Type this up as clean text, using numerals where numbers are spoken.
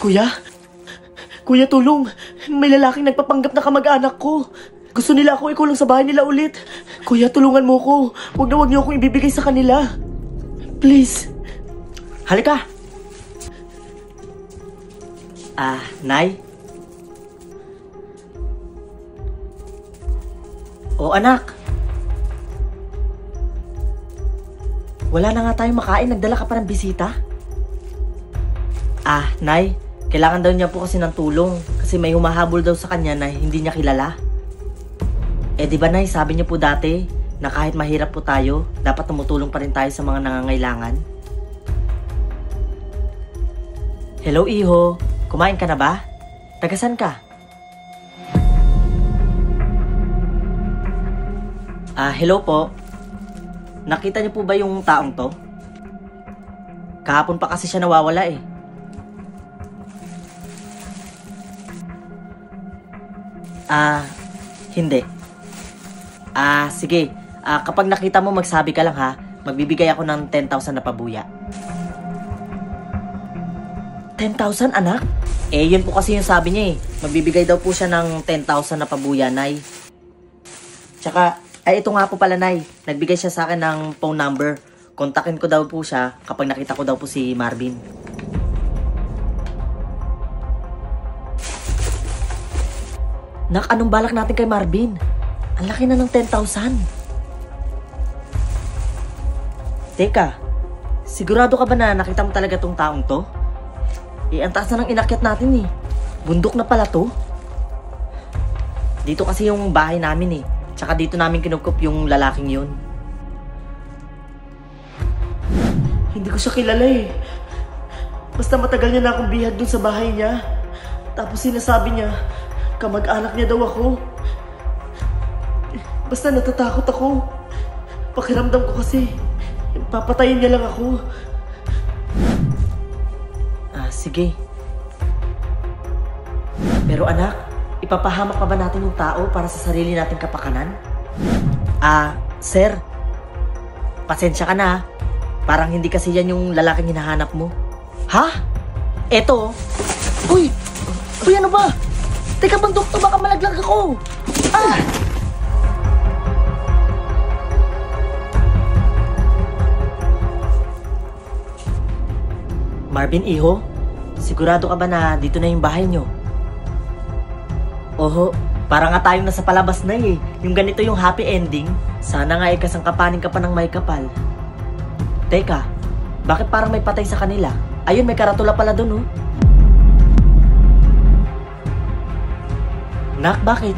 Kuya? Kuya, tulong. May lalaking nagpapanggap na kamag-anak ko. Gusto nila ako ikulong sa bahay nila ulit. Kuya, tulungan mo ko. Huwag niyo akong ibibigay sa kanila. Please. Halika. Nay? O anak. Wala na nga tayong makain. Nagdala ka pa ng bisita? Nay, kailangan daw niya po kasi ng tulong kasi may humahabol daw sa kanya na hindi niya kilala. Di ba Nay, sabi niyo po dati na kahit mahirap po tayo, dapat tumutulong pa rin tayo sa mga nangangailangan. Hello, Iho. Kumain ka na ba? Tagasan ka? Hello po. Nakita niyo po ba yung taong to? Kahapon pa kasi siya nawawala eh. Hindi. Sige. Kapag nakita mo, magsabi ka lang ha. Magbibigay ako ng 10,000 na pabuya. 10,000, anak? Yun po kasi yung sabi niya eh. Magbibigay daw po siya ng 10,000 na pabuya, Nay. Tsaka, ito nga po pala, Nay. Nagbigay siya sa akin ng phone number. Kontakin ko daw po siya kapag nakita ko daw po si Marvin. Nak, anong balak natin kay Marvin? Ang laki na ng 10,000. Teka, sigurado ka ba na nakita mo talaga tong taong to? Ang taas na ng inakyat natin eh. Bundok na pala to. Dito kasi yung bahay namin eh. Tsaka dito namin kinukup yung lalaking yun. Hindi ko siya kilala eh. Basta matagal niya na akong bihag dun sa bahay niya. Tapos sinasabi niya, kamag-anak niya daw ako. Basta natatakot ako. Pakiramdam ko kasi, papatayin niya lang ako. Sige. Pero anak, ipapahamak pa ba natin yung tao para sa sarili nating kapakanan? Sir. Pasensya ka na. Parang hindi kasi yan yung lalaking hinahanap mo. Ha? Eto. Uy! Uy, ano ba? Teka bang doktor, baka malaglag ako. Marvin, Iho? Sigurado ka ba na dito na yung bahay nyo? Oho, para nga tayong nasa palabas na eh. Yung ganito yung happy ending. Sana nga kasangkapanin ka pa ng may kapal. Teka, bakit parang may patay sa kanila? Ayun, may karatula pala dun oh. Nak, bakit?